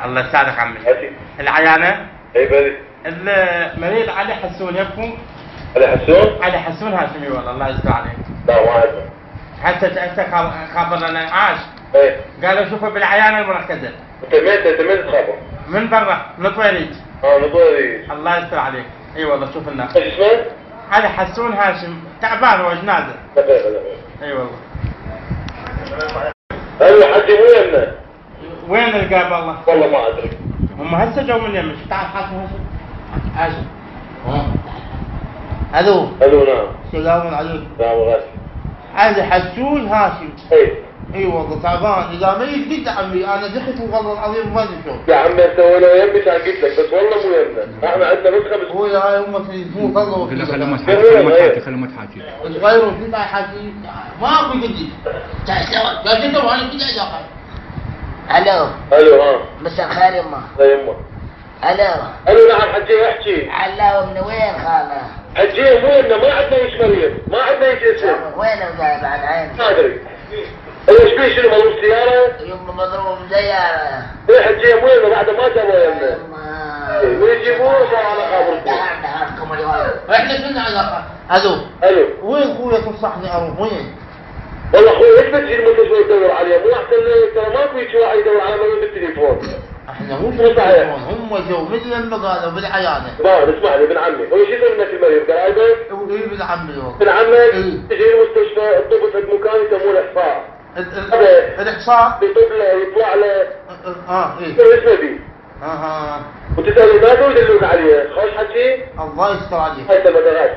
الله يسعدك عمي. هاتي. العيانة؟ اي بلي. المريض علي حسون يبكم؟ علي حسون؟ علي حسون هاشمي والله الله يستر عليك. لا ما عندنا. حتى خابرنا عاش. ايه. قالوا شوفوا بالعيانة المركزة. انت مين تخابر؟ من برا من طويريج. نطوريج. الله يستر عليك. اي والله شوف لنا. ايش اسمه؟ علي حسون هاشم تعبان هو جنازة. لا. اي والله. هلا حجي ويننا؟ وين القاب والله؟ والله ما ادري. هم هسه جو من يمك تعال حاسم هاشم. الو. نعم. السلام عليكم. نعم غالي. علي حسون هاشم. اي والله تعبان اذا ما يجديد عمي انا دخلت والله العظيم ما ادري شلون. يا عمي انت ولا يمك قلت لك بس والله مو يمنا، احنا عندنا نسخه بس. هو هاي امك يسموه طلعوا لا خلوا ما تحاكي خلوا ما تحاكي. غيروا في حكي ما اكو جديد. جاي تو انا كذا يا الو مساء الخير يما. يما. الو نعم حجي احكي. علاوه من وين خاله؟ حجي ويننا ما عندنا ايش مريم، ما عندنا ايش اسم. وين وجايب عن عيني؟ ما ادري. ايش بيه شنو مضروب سياره؟ يما مضروب سياره. ايه حجي ويننا بعد ما جابوا يمنا. ويجيبوه صار على خابركم. دهركم اليوم. احنا شنو علاقه؟ الو وين خويا تنصحني اروح وين؟ والله اخوي ايش بتجي المستشفى تدور عليه؟ مو احسن ترى ماكو هيك واحد يدور على مريض بالتليفون. احنا مو بالتليفون هم جو من لما قالوا بالعياده. اسمع لي ابن عمي، هو شو يسوي لك المريض؟ قرايبك؟ اي ابن عمي ابن عمك تجي المستشفى تطب في مكان يسمونه احصاء. الاحصاء؟ يطب له يطلع له. ايه شو اسمه بيه؟ وتسأل ما يدلوك عليه، خوش حكي؟ الله يستر عليك. هاي 3 دقائق.